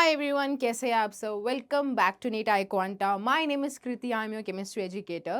Hi everyone, कैसे हैं आप सब? Welcome back to NEET iQuanta. My name is Kriti. I'm your chemistry educator.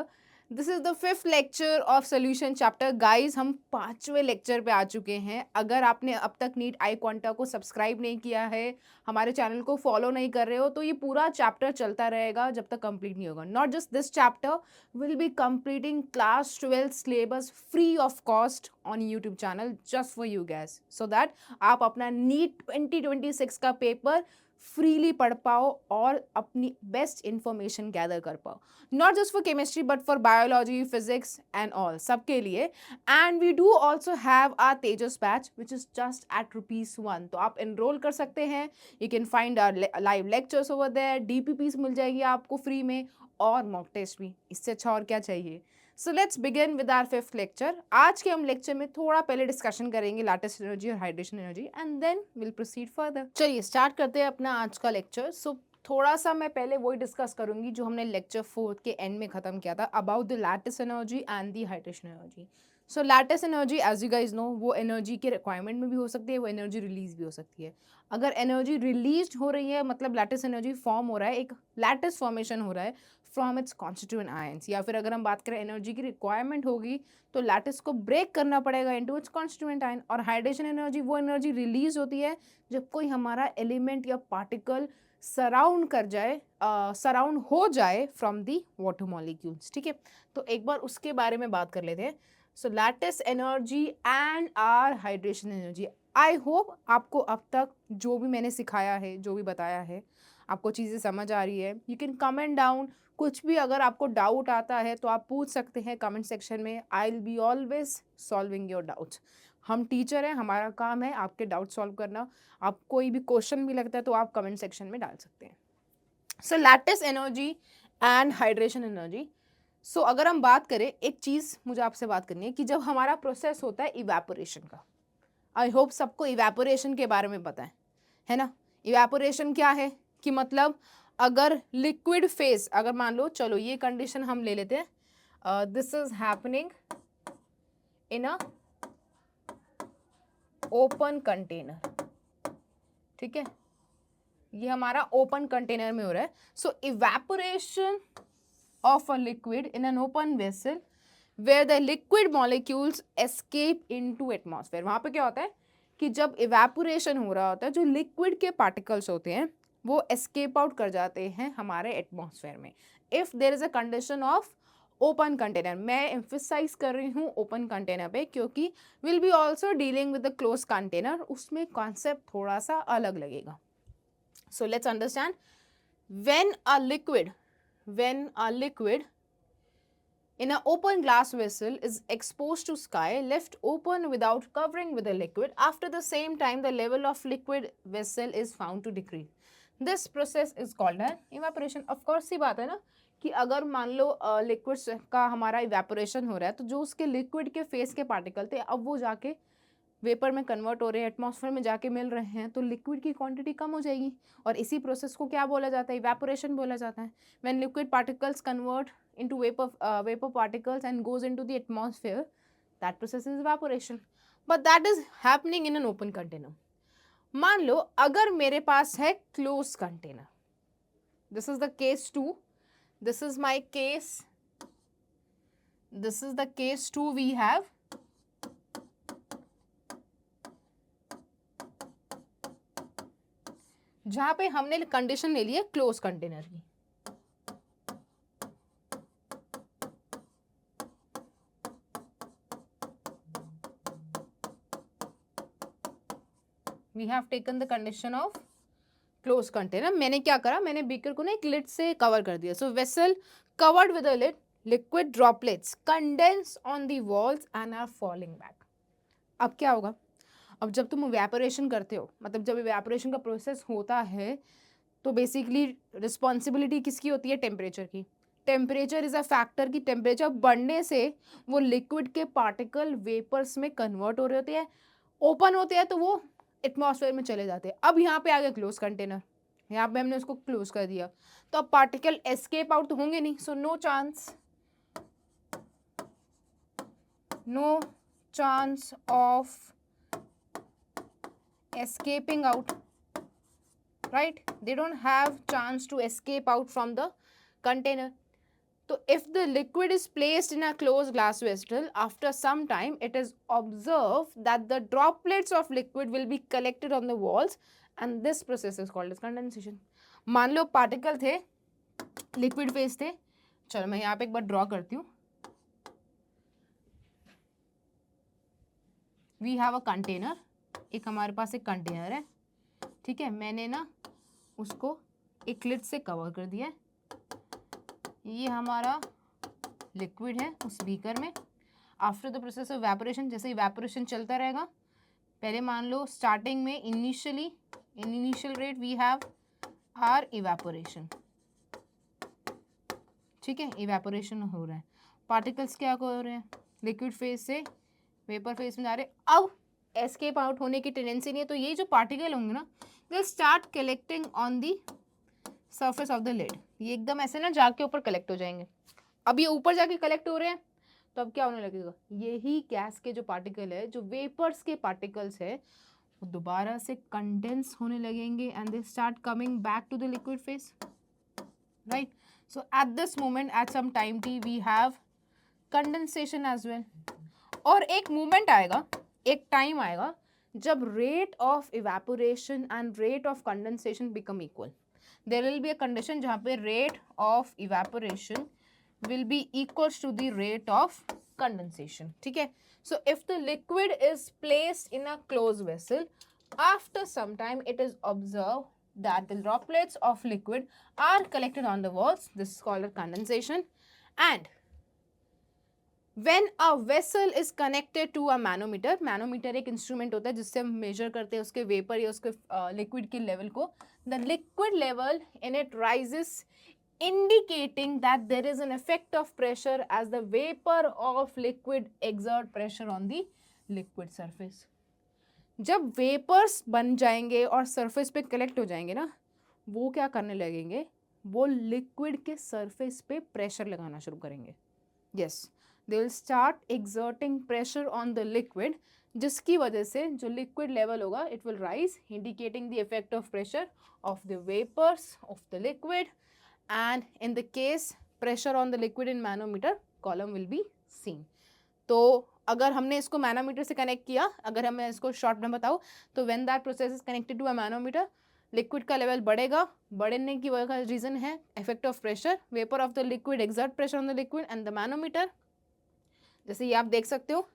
This is the fifth lecture of solution chapter. Guys, हम पांचवें lecture पे आ चुके हैं. अगर आपने अब तक NEET iQuanta को सब्सक्राइब नहीं किया है, हमारे चैनल को फॉलो नहीं कर रहे हो, तो ये पूरा चैप्टर चलता रहेगा जब तक कंप्लीट नहीं होगा. Not just this chapter, we'll be completing class 12 syllabus free of cost on YouTube channel just for you guys, so that आप अपना NEET 2026 का पेपर फ्रीली पढ़ पाओ और अपनी बेस्ट इंफॉर्मेशन गैदर कर पाओ. Not just for chemistry but for biology, physics and all, सबके लिए. And we do also have our Tejas batch which is just at ₹1. तो आप एनरोल कर सकते हैं. You can find our live lectures over there. DPPs मिल जाएगी आपको फ्री में और मॉक टेस्ट भी. इससे अच्छा और क्या चाहिए. So let's begin with our fifth lecture. आज के हम लेक्चर में थोड़ा पहले डिस्कशन करेंगे लैटिस एनर्जी और hydration energy and then will proceed further. चलिए स्टार्ट करते हैं अपना आज का लेक्चर. सो थोड़ा सा मैं पहले वही डिस्कस करूंगी जो हमने लेक्चर 4 के एंड में खत्म किया था about the lattice energy and the hydration energy. So lattice energy as you guys know वो एनर्जी के रिक्वायरमेंट में भी हो सकती है, वो एनर्जी रिलीज भी हो सकती है. अगर एनर्जी रिलीज हो रही है मतलब लैटिस एनर्जी फॉर्म हो रहा है, एक लैटिस फॉर्मेशन हो रहा है फ्रॉम इट्स कॉन्स्टिट्यूएंट आयंस. या फिर अगर हम बात करें एनर्जी की रिक्वायरमेंट होगी तो लैटिस को ब्रेक करना पड़ेगा इनटू इट्स कॉन्स्टिट्यूएंट आयन. और हाइड्रेशन एनर्जी वो एनर्जी रिलीज होती है जब कोई हमारा एलिमेंट या पार्टिकल सराउंड कर जाए, सराउंड हो जाए फ्रॉम दी वाटर मॉलिक्यूल्स. ठीक है, तो एक बार उसके बारे में बात कर लेते हैं. So lattice energy and are hydration energy. I hope आपको अब तक जो भी मैंने सिखाया है, जो भी बताया है, आपको चीज़ें समझ आ रही है. You can comment down. कुछ भी अगर आपको डाउट आता है तो आप पूछ सकते हैं कमेंट सेक्शन में. I will be always solving your doubts. हम टीचर हैं, हमारा काम है आपके डाउट सॉल्व करना. आप कोई भी क्वेश्चन भी लगता है तो आप कमेंट सेक्शन में डाल सकते हैं. So lattice energy and hydration energy. So अगर हम बात करें, एक चीज़ मुझे आपसे बात करनी है कि जब हमारा प्रोसेस होता है इवेपोरेशन का, आई होप सबको इवेपोरेशन के बारे में पता है ना. इवेपोरेशन क्या है कि मतलब अगर लिक्विड फेज, अगर मान लो, चलो ये कंडीशन हम ले लेते हैं, this is happening in a open container. ठीक है, ये हमारा ओपन कंटेनर में हो रहा है. So evaporation of a liquid in an open vessel where the liquid molecules escape into atmosphere. वहां पे क्या होता है कि जब इवेपोरेशन हो रहा होता है, जो लिक्विड के पार्टिकल्स होते हैं वो एस्केप आउट कर जाते हैं हमारे एटमॉस्फेयर में. If there is a condition of open container. मैं एम्फिसाइज कर रही हूँ ओपन कंटेनर पे क्योंकि will be also dealing with the close container. उसमें कॉन्सेप्ट थोड़ा सा अलग लगेगा. So let's understand. when a liquid in an open glass vessel is exposed to sky, left open without covering with the liquid, after the same time the level of liquid vessel is found to decrease. This process is called an evaporation. Of course सी बात है ना कि अगर मान लो liquid का हमारा evaporation हो रहा है तो जो उसके लिक्विड के फेस के पार्टिकल थे अब वो जाके वेपर में कन्वर्ट हो रहे हैं, एटमॉस्फेयर में जाके मिल रहे हैं, तो लिक्विड की क्वांटिटी कम हो जाएगी. और इसी प्रोसेस को क्या बोला जाता है, इवेपोरेशन बोला जाता है. When liquid particles convert into vapour particles and goes into the atmosphere, that process is evaporation. But that is happening in an open container. मान लो अगर मेरे पास है close container, this is the case 2, this is my case, this is the case 2 we have. जहां पे हमने condition ले ली है क्लोज कंटेनर की. We have taken the condition of close container. मैंने क्या करा, मैंने बीकर को ना एक लिड से कवर कर दिया. So vessel covered with a lid, liquid droplets condense on the walls and are falling back. अब क्या होगा, अब जब तुम इवेपोरेशन करते हो, मतलब जब इवेपोरेशन का प्रोसेस होता है तो बेसिकली रिस्पॉन्सिबिलिटी किसकी होती है, टेम्परेचर की. टेम्परेचर इज अ फैक्टर की टेम्परेचर बढ़ने से वो लिक्विड के पार्टिकल वेपर्स में कन्वर्ट हो रहे होते हैं, ओपन होते हैं तो वो एटमॉस्फेयर में चले जाते हैं. अब यहाँ पे आ गया क्लोज कंटेनर, यहाँ पे हमने उसको क्लोज कर दिया तो अब पार्टिकल एस्केप आउट तो होंगे नहीं. So no chance of escaping out. right? They don't have chance to escape out from the container. So if the liquid is placed in a closed glass vessel, after some time it is observed that the droplets of liquid will be collected on the walls and this process is called as condensation. मान लो particle थे, liquid phase थे, चलो मैं यहाँ पे एक बार draw करती हूँ. वी हैव अ कंटेनर, एक हमारे पास एक कंटेनर है, ठीक है. मैंने ना उसको एक लिड से कवर कर दिया है. ये हमारा लिक्विड है उस बीकर में. After the process of evaporation, जैसे इवेपोरेशन चलता रहेगा, पहले मान लो स्टार्टिंग में initial rate we have our evaporation, ठीक है. इवेपोरेशन हो रहा है, पार्टिकल्स क्या हो रहे हैं, लिक्विड फेज से वेपर फेज में जा रहे हैं. अब एस्केप आउट होने की टेंडेंसी नहीं है, तो ये जो पार्टिकल होंगे ना, they start collecting on the surface of the lid. ये एकदम ऐसे ना जाके ऊपर कलेक्ट हो जाएंगे. अब ये ऊपर जाके कलेक्ट हो रहे हैं, तो अब क्या होने लगेगा, यही गैस के जो पार्टिकल है, जो वेपर्स के पार्टिकल्स है, वो दोबारा से कंडेंस होने लगेंगे and they start coming back to the liquid phase, right. So at this moment, at some time T, we have condensation as well. और एक मोमेंट आएगा, एक टाइम आएगा जब rate of evaporation and rate of condensation become equal. There will be a condition जहाँ पे rate of evaporation will be equals to the rate of condensation, ठीक है. So if the liquid is placed in a closed vessel, after some time it is observed that the droplets of liquid are collected on the walls. This is called a condensation. And when a vessel is connected to a manometer, manometer एक instrument होता है जिससे हम major करते हैं उसके vapour या उसके लिक्विड के लेवल को. The liquid level in it rises, indicating that there is an effect of pressure as the vapor of liquid exert pressure on the liquid surface. जब वेपर्स बन जाएंगे और सरफेस पे कलेक्ट हो जाएंगे ना, वो क्या करने लगेंगे, वो लिक्विड के सरफेस पे प्रेशर लगाना शुरू करेंगे. Yes, they will start exerting pressure on the liquid, जिसकी वजह से जो लिक्विड लेवल होगा it will rise, indicating the effect of pressure of the vapours of the liquid. And in the case pressure on the liquid in manometer column will be seen. तो अगर हमने इसको manometer से connect किया, अगर हमें इसको शॉर्ट में बताऊँ, तो when that process is connected to a manometer, liquid का लेवल बढ़ेगा. बढ़ने की वजह का रीजन है effect of pressure, vapour of the liquid exert pressure on the liquid and the manometer. जैसे ये आप देख सकते हो,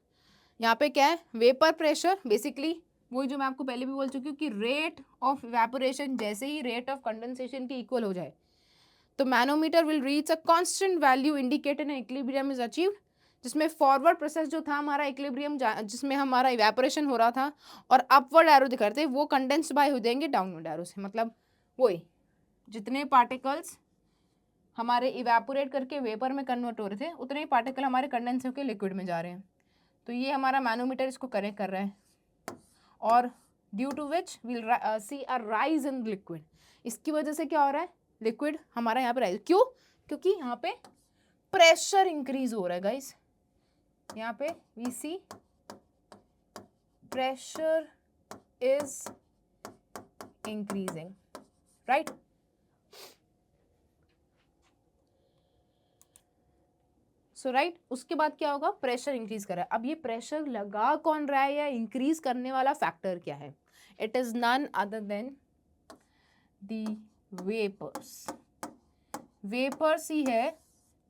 यहाँ पे क्या है, वेपर प्रेशर. बेसिकली वही जो मैं आपको पहले भी बोल चुकी हूँ कि रेट ऑफ इवेपोरेशन जैसे ही रेट ऑफ कंडेंसेशन के इक्वल हो जाए, तो manometer will reach a constant value indicated and equilibrium is achieved, जिसमें फॉरवर्ड प्रोसेस जो था हमारा इक्विलिब्रियम, जिसमें हमारा इवेपोरेशन हो रहा था और अपवर्ड एरो दिखा रहे थे, वो कंडेंस्ड बाय हो जाएंगे डाउनवर्ड एरो से. मतलब वही जितने पार्टिकल्स हमारे इवेपोरेट करके वेपर में कन्वर्ट हो रहे थे, उतने ही पार्टिकल हमारे कंडेंस होकर लिक्विड में जा रहे हैं. तो ये हमारा मैनोमीटर इसको करेक्ट कर रहा है, और due to which will see a rise in liquid. इसकी वजह से क्या हो रहा है, लिक्विड हमारा यहाँ पे राइज. क्यों, क्योंकि यहाँ पे प्रेशर इंक्रीज हो रहा है गाइस. यहाँ पे we see pressure is increasing, right. So right, उसके बाद क्या होगा, प्रेशर इंक्रीज कर रहा है. अब ये प्रेशर लगा कौन रहा है या इंक्रीज करने वाला फैक्टर क्या है, it is none other than the vapours. Vapours ही है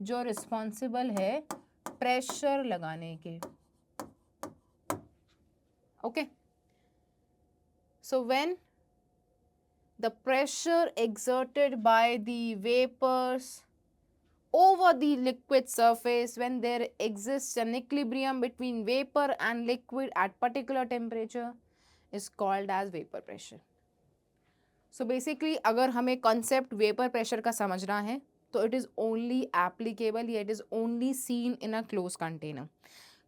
जो रिस्पॉन्सिबल है प्रेशर लगाने के. Okay, so when the pressure exerted by the vapors over the liquid surface, when there exists an equilibrium between vapor and liquid at particular temperature, is called as vapor pressure. So basically अगर हमें concept vapour pressure का समझना है, तो it is only applicable या it is only seen in a close container.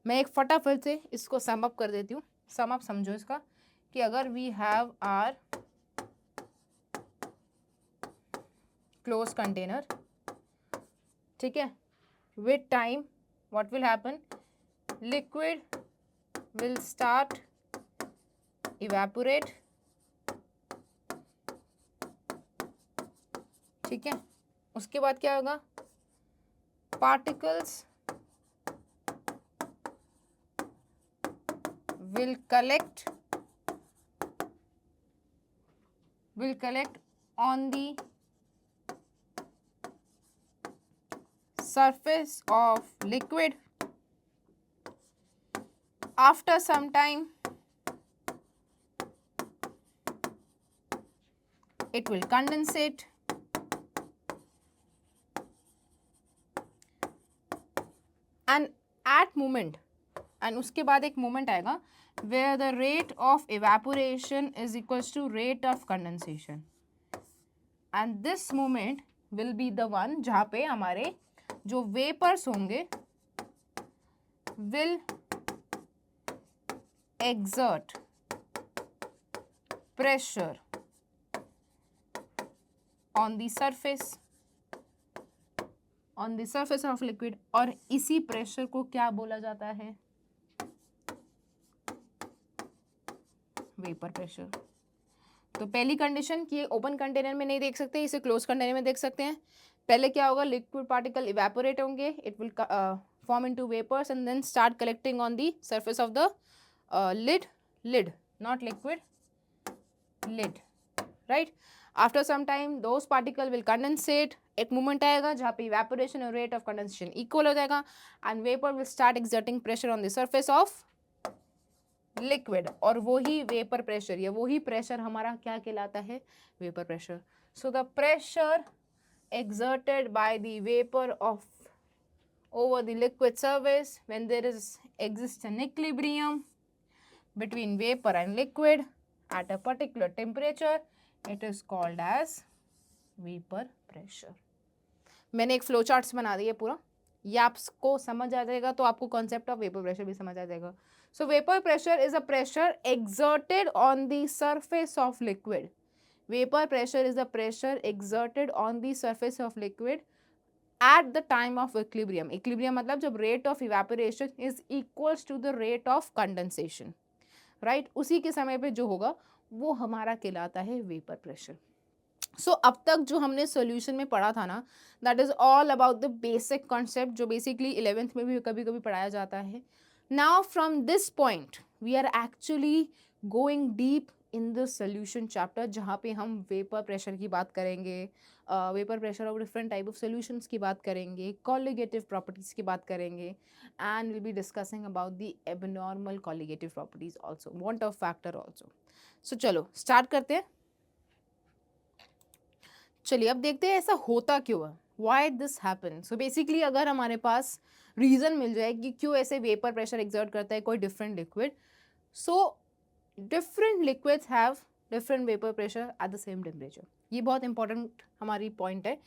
मैं एक फटाफट से इसको सम अप कर देती हूँ. सम अप समझो इसका, कि अगर we have our close container, ठीक है, with time what will happen, liquid will start evaporate ठीक है, उसके बाद क्या होगा, particles will collect on the surface of liquid. After some time it will condensate and at moment, and उसके बाद एक moment आएगा where the rate of evaporation is equals to rate of condensation, and this moment will be the one जहाँ पे हमारे जो vapours होंगे will exert pressure on the surface of liquid, और इसी प्रेशर को क्या बोला जाता है, वेपर प्रेशर। तो पहली कंडीशन कि ये ओपन कंटेनर में नहीं देख सकते, इसे क्लोज कंटेनर में देख सकते हैं। पहले क्या होगा, लिक्विड पार्टिकल इवेपोरेट होंगे, it will form into vapours and then start collecting on the surface of the lid, not liquid, lid, right? After some time those particle will condensate, एक moment आएगा जहाँ पे इवेपोरेशन और rate of condensation equal हो जाएगा and vapour will start exerting pressure on the surface of liquid, और वही vapour pressure या वही प्रेशर हमारा क्या कहलाता है, vapour pressure. So the pressure exerted by the vapor of over the liquid surface when there exists an equilibrium between vapor and liquid at a particular temperature, it is called as vapor pressure. मैंने एक flow charts बना दिया पूरा, ये आपको समझ आ जाएगा तो आपको कॉन्सेप्ट ऑफ वेपर प्रेशर भी समझ आ जाएगा। सो vapour pressure is a pressure exerted on the surface of liquid. Vapor pressure is the pressure exerted on the surface of liquid at the time of equilibrium. Equilibrium मतलब जब rate of evaporation is equals to the rate of condensation, right? उसी के समय पे जो होगा वो हमारा कहलाता है वेपर प्रेशर। सो अब तक जो हमने सॉल्यूशन में पढ़ा था ना, that is all about the basic concept जो बेसिकली 11th में भी कभी कभी पढ़ाया जाता है। Now from this point we are actually going deep in the solution chapter, जहाँ पे हम वेपर प्रेशर की बात करेंगे, vapour pressure of different type of solutions की बात करेंगे, कॉलिगेटिव प्रॉपर्टीज़ की बात करेंगे, and will be discussing about the abnormal colligative properties also, van't Hoff factor also. सो चलो स्टार्ट करते हैं। चलिए अब देखते हैं ऐसा होता क्यों है, why this happen. So basically अगर हमारे पास रीज़न मिल जाए कि क्यों ऐसे वेपर प्रेशर एक्सर्ट करता है कोई different liquid, so different liquids have different vapour pressure at the same temperature. ये बहुत इंपॉर्टेंट हमारी पॉइंट है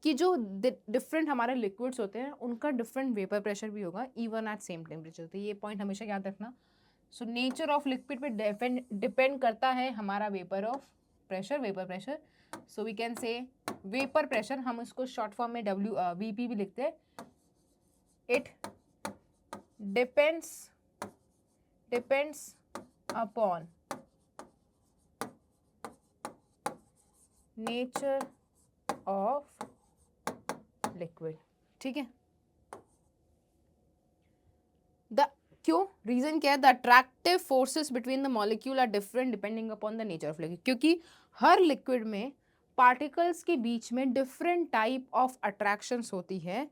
कि जो डिफरेंट हमारे लिक्विड्स होते हैं उनका डिफरेंट वेपर प्रेशर भी होगा इवन एट सेम टेम्परेचर। तो ये पॉइंट हमेशा याद रखना। सो नेचर ऑफ लिक्विड पे डिपेंड करता है हमारा vapour pressure. So we can say vapour pressure, हम इसको शॉर्ट फॉर्म में VP भी लिखते हैं। It depends upon nature of liquid, ठीक है। क्यों, रीजन क्या है, the attractive forces between the molecule are different depending upon the nature of liquid, क्योंकि हर लिक्विड में पार्टिकल्स के बीच में डिफरेंट टाइप ऑफ अट्रैक्शंस होती है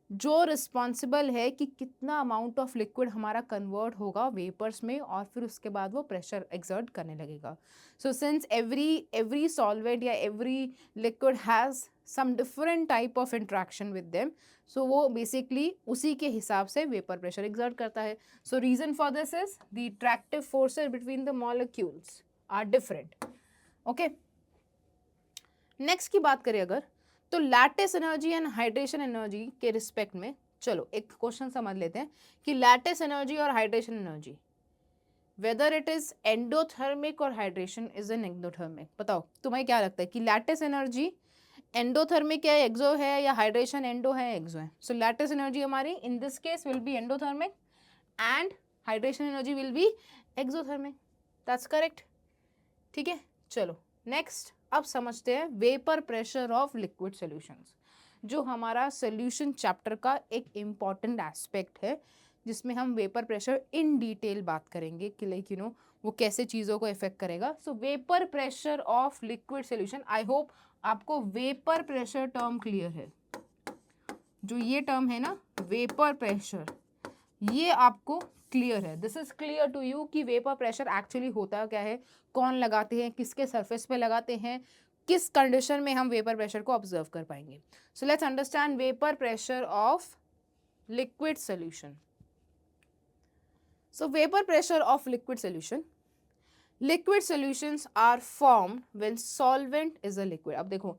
जो रिस्पॉन्सिबल है कि कितना अमाउंट ऑफ लिक्विड हमारा कन्वर्ट होगा वेपर्स में और फिर उसके बाद वो प्रेशर एक्सर्ट करने लगेगा। सो सिंस एवरी सॉल्वेंट या every liquid has some different type of interaction with them, so वो बेसिकली उसी के हिसाब से वेपर प्रेशर एक्सर्ट करता है। So reason for this is the attractive forces between the molecules are different. Okay, next की बात करें अगर, तो lattice energy and hydration energy के रिस्पेक्ट में चलो एक क्वेश्चन समझ लेते हैं कि लैटिस एनर्जी और hydration energy, whether it is endothermic और हाइड्रेशन इज एन एक्सोथर्मिक। बताओ तुम्हें क्या लगता है कि लैटिस एनर्जी एंडोथर्मिक है, एक्सो है, या हाइड्रेशन एंडो है, एक्सो है? सो लैटिस एनर्जी हमारी in this case will be endothermic and hydration energy will be exothermic. That's correct, ठीक है। चलो नेक्स्ट अब समझते हैं vapour pressure of liquid solutions, जो हमारा सॉल्यूशन चैप्टर का एक इम्पॉर्टेंट एस्पेक्ट है, जिसमें हम वेपर प्रेशर इन डिटेल बात करेंगे कि लाइक वो कैसे चीज़ों को इफेक्ट करेगा। सो vapour pressure of liquid solution, I hope आपको वेपर प्रेशर टर्म क्लियर है। जो ये टर्म है ना वेपर प्रेशर, ये आपको क्लियर है, this is clear to you कि वेपर प्रेशर एक्चुअली होता क्या है, कौन लगाते हैं, किसके सरफेस पे लगाते हैं, किस कंडीशन में हम वेपर प्रेशर को ऑब्जर्व कर पाएंगे। So let's understand vapour pressure of liquid solution. So vapour pressure of liquid solution, liquid solutions are formed when solvent is a liquid. अब देखो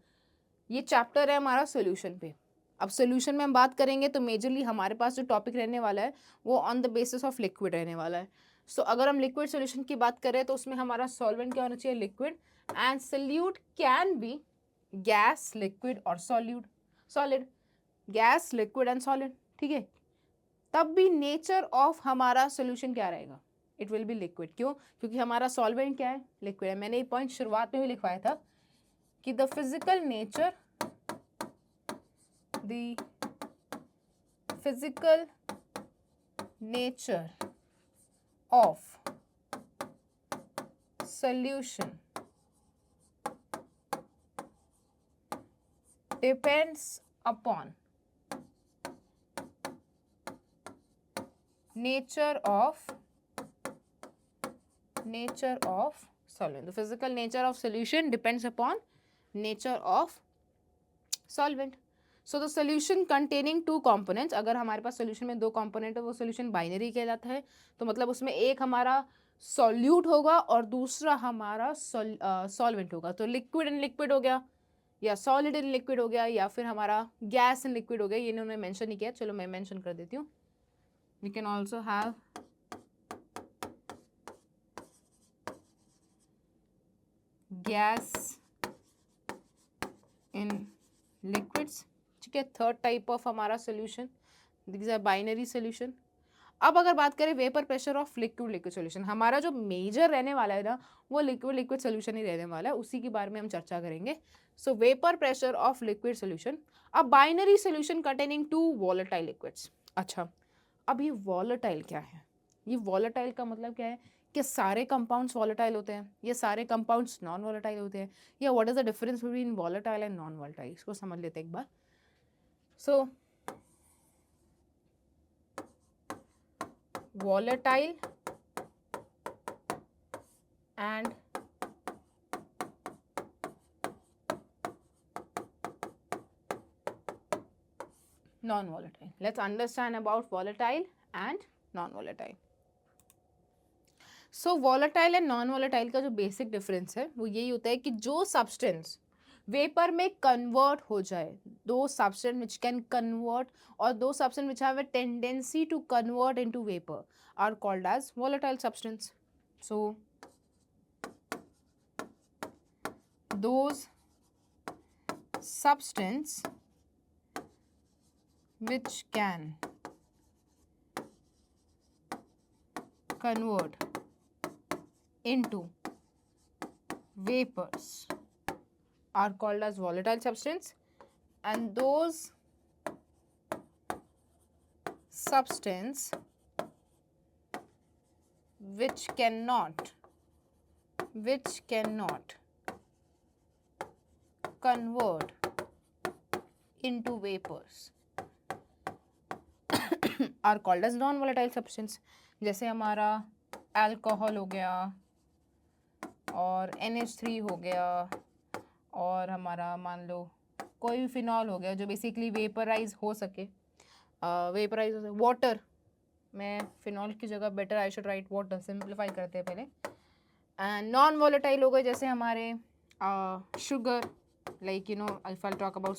ये चैप्टर है हमारा सॉल्यूशन पे, अब सॉल्यूशन में हम बात करेंगे तो मेजरली हमारे पास जो टॉपिक रहने वाला है वो on the basis of liquid रहने वाला है। सो अगर हम लिक्विड सॉल्यूशन की बात करें तो उसमें हमारा सॉल्वेंट क्या होना चाहिए, liquid, and solute can be gas, liquid और solid, gas, liquid and solid, ठीक है। तब भी नेचर ऑफ हमारा सॉल्यूशन क्या रहेगा, इट विल बी लिक्विड। क्यों? क्योंकि हमारा सॉल्वेंट क्या है, लिक्विड है। मैंने ये पॉइंट शुरुआत में भी लिखवाया था कि the physical nature, the physical nature of solution depends upon nature of solvent. The physical nature of solution depends upon nature of solvent. So the solution containing two components, अगर हमारे पास सोल्यूशन में दो कंपोनेंट है वो solution binary कहलाता है। तो मतलब उसमें एक हमारा सॉल्यूट होगा और दूसरा हमारा सॉल्वेंट होगा। तो लिक्विड एंड लिक्विड हो गया, या सॉलिड एंड लिक्विड हो गया, या फिर हमारा गैस एंड लिक्विड हो गया। ये इन्होंने मेंशन नहीं किया, चलो मैं मेंशन कर देती हूँ। We can also have gas in liquids, ठीक है। थर्ड टाइप ऑफ हमारा solution, this are binary solution. अब अगर बात करें vapour pressure of liquid solution, हमारा जो मेजर रहने वाला है ना वो लिक्विड सोल्यूशन ही रहने वाला है, उसी के बारे में हम चर्चा करेंगे। So vapour pressure of liquid solution, अब binary solution containing two volatile liquids. अच्छा, अब ये वॉलेटाइल क्या है, ये वॉलेटाइल का मतलब क्या है कि सारे कंपाउंड्स वॉलेटाइल होते हैं, ये सारे कंपाउंड्स नॉन वॉलेटाइल होते हैं, या what is the difference between volatile and non volatile, इसको समझ लेते हैं एक बार। So volatile and non-volatile. Let's understand about volatile and non-volatile. So volatile and non-volatile का जो basic difference है वो यही होता है कि जो substance वेपर में कन्वर्ट हो जाए, दो सब्सटेंस विच कैन कन्वर्ट और दो substance which have a tendency to convert into vapour are called as volatile substance. So those substance which can convert into vapours are called as volatile substance, and those substance which cannot convert into vapors are called as non volatile substance। जैसे हमारा alcohol हो गया और NH3 हो गया और हमारा मान लो कोई भी फिनॉल हो गया जो बेसिकली वेपराइज हो सके, वाटर, मैं फिनॉल की जगह better I should write water, simplify करते हैं पहले। एंड नॉन वॉलेटाइल हो गए जैसे हमारे sugar, like if I talk about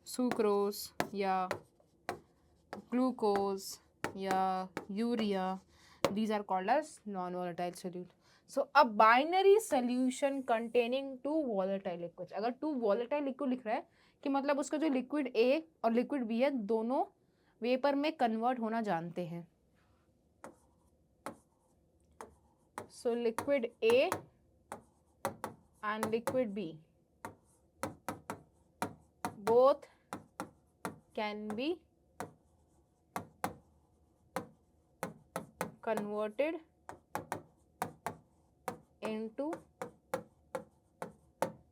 sucrose या ग्लूकोज या urea, these are called as non-volatile solute. So a binary solution containing two volatile liquids, अगर two volatile liquid लिख रहा है कि मतलब उसका जो लिक्विड A और लिक्विड B है दोनों वेपर में कन्वर्ट होना जानते हैं। So liquid A and liquid B both can be converted into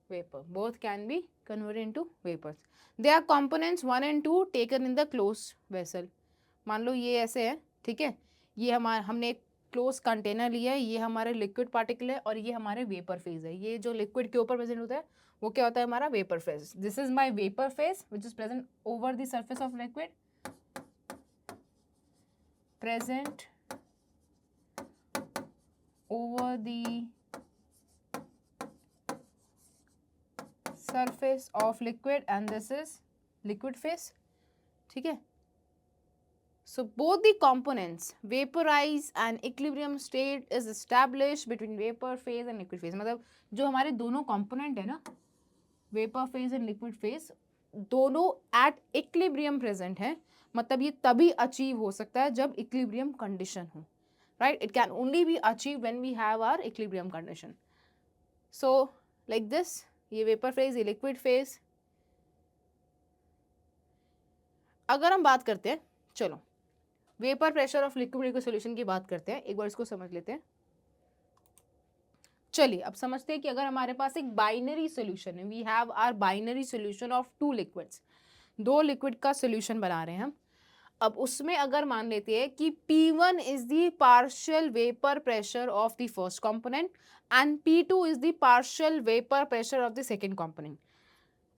vapor. Both can be converted into vapors. They are components 1 and 2 taken in the closed vessel. मान लो ये ऐसे है, ठीक है, ये हमने एक क्लोज कंटेनर लिया है, ये हमारे लिक्विड पार्टिकल है और ये हमारे वेपर फेज है. ये जो लिक्विड के ऊपर प्रेजेंट होता है वो क्या होता है, हमारा vapour phase. This is my vapour phase which is present over the surface of liquid, present over the surface of liquid and this is liquid phase. ठीक है. So both the components vaporize and equilibrium state is established between vapor phase and liquid phase. मतलब जो हमारे दोनों component है ना, vapor phase and liquid phase, दोनों at equilibrium present है. मतलब ये तभी achieve हो सकता है जब equilibrium condition हो. Right? It can only be achieved when we have our equilibrium condition. So like this, ये वेपर फेज, ये लिक्विड फेज. अगर हम बात करते हैं, चलो vapour pressure of liquid liquid solution की बात करते हैं, एक बार इसको समझ लेते हैं. चलिए अब समझते हैं कि अगर हमारे पास एक बाइनरी सॉल्यूशन है, we have our binary solution of two liquids, दो लिक्विड का सॉल्यूशन बना रहे हैं हम. अब उसमें अगर मान लेते हैं कि P1 is the partial vapour pressure of the first component and P2 is the partial vapour pressure of the second component.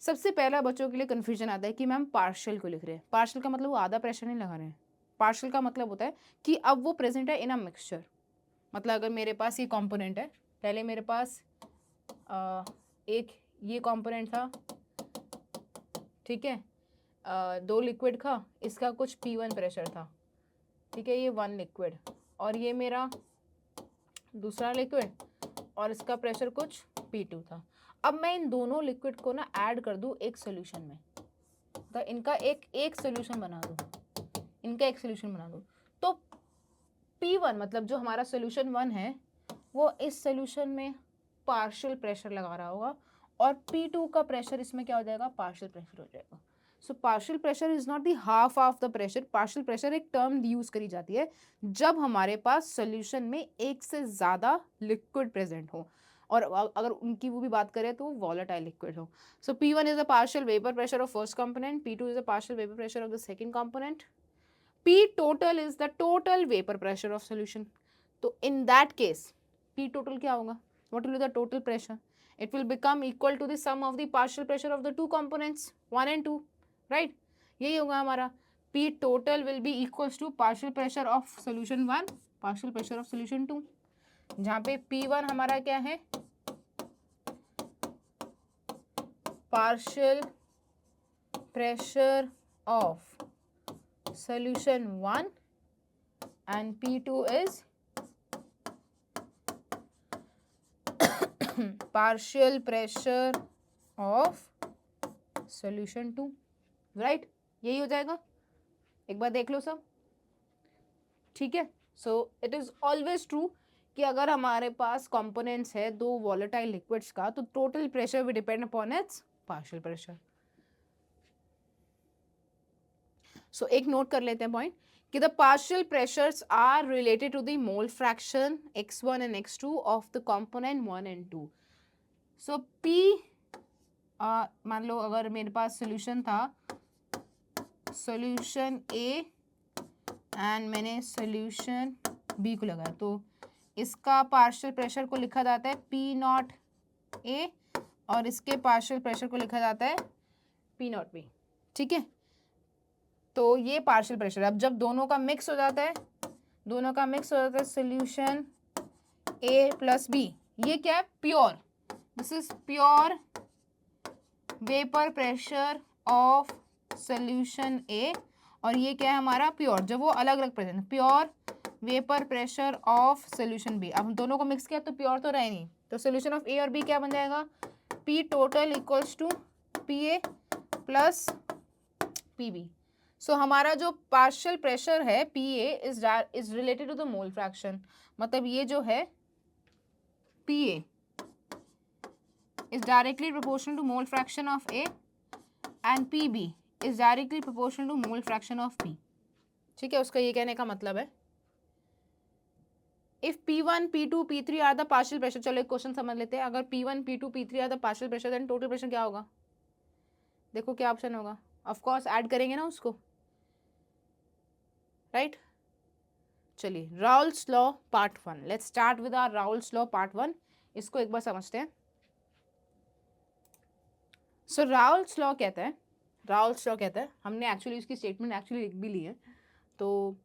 सबसे पहला बच्चों के लिए कंफ्यूजन आता है कि मैम पार्शियल को लिख रहे हैं. पार्शियल का मतलब वो आधा प्रेशर नहीं लगा रहे हैं. पार्शियल का मतलब होता है कि अब वो प्रेजेंट है इन अ मिक्सचर. मतलब अगर मेरे पास ये कंपोनेंट है, पहले मेरे पास एक ये कंपोनेंट था, ठीक है, दो लिक्विड का, इसका कुछ P1 प्रेशर था, ठीक है, ये 1 लिक्विड, और ये मेरा दूसरा लिक्विड और इसका प्रेशर कुछ P2 था. अब मैं इन दोनों लिक्विड को ना ऐड कर दूँ एक सोल्यूशन में, तो इनका एक सोल्यूशन बना दूँ, इनका एक सोल्यूशन बना दूँ, तो P1 मतलब जो हमारा सोल्यूशन 1 है वो इस सोल्यूशन में पार्शियल प्रेशर लगा रहा होगा और P2 का प्रेशर इसमें क्या हो जाएगा, पार्शियल प्रेशर हो जाएगा. So partial pressure is not the half of the pressure. Partial pressure एक टर्म यूज करी जाती है जब हमारे पास सोल्यूशन में एक से ज़्यादा लिक्विड प्रेजेंट हो और अगर उनकी वो भी बात करें तो वॉलेटाइल लिक्विड हो. सो P1 is the partial vapour pressure of first component, P2 is the partial vapour pressure of the second component, P total is the total vapor pressure of solution. तो in that case P total क्या होगा, what will be the total pressure? It will become equal to the sum of the partial pressure of the two components 1 and 2, right? यही होगा हमारा. P total will be equals to partial pressure of solution 1, partial pressure of solution 2, जहाँ पे P1 हमारा क्या है, partial pressure of solution 1 and P2 is partial pressure of solution 2, right? यही हो जाएगा. एक बार देख लो सब, ठीक है. So it is always true कि अगर हमारे पास कंपोनेंट्स है दो वॉलेटाइल लिक्विड्स का, तो total pressure will depend upon its partial pressure. So एक नोट कर लेते हैं पॉइंट कि the partial pressures are related to the mole fraction x1 and x2 of the component 1 and 2. So P मान लो अगर मेरे पास सोल्यूशन था, सोल्यूशन A एंड मैंने सोल्यूशन B को लगाया, तो इसका पार्शियल प्रेशर को लिखा जाता है P0 A और इसके पार्शियल प्रेशर को लिखा जाता है P0 B, ठीक है. तो ये पार्शियल प्रेशर. अब जब दोनों का मिक्स हो जाता है, दोनों का मिक्स हो जाता है सोल्यूशन A प्लस B, ये क्या है, pure. This is pure vapour pressure of solution A और ये क्या है हमारा प्योर, जब वो अलग अलग present, pure vapour pressure of solution B. अब हम दोनों को मिक्स किया तो प्योर तो रहे नहीं, तो सोल्यूशन ऑफ A और B क्या बन जाएगा, P total equals to PA plus PB. सो हमारा जो पार्शियल प्रेशर है PA is related to the mole fraction. मतलब ये जो है PA is directly proportional to mole fraction of A and PB is directly proportional to mole fraction of P. ठीक है, उसका ये कहने का मतलब है if P1, P2, P3 are the partial pressure, चलो एक क्वेश्चन समझ लेते हैं. अगर P1, P2, P3 are the partial pressure, then total pressure क्या होगा? देखो क्या ऑप्शन होगा. ऑफ कोर्स ऐड करेंगे ना उसको, राइट? चलिए, Raoult's law part 1. Let's start with our Raoult's law part 1. इसको एक बार समझते हैं. सो राउल्स लॉ कहता है, हमने एक्चुअली उसकी स्टेटमेंट एक्चुअली लिख भी ली है. तो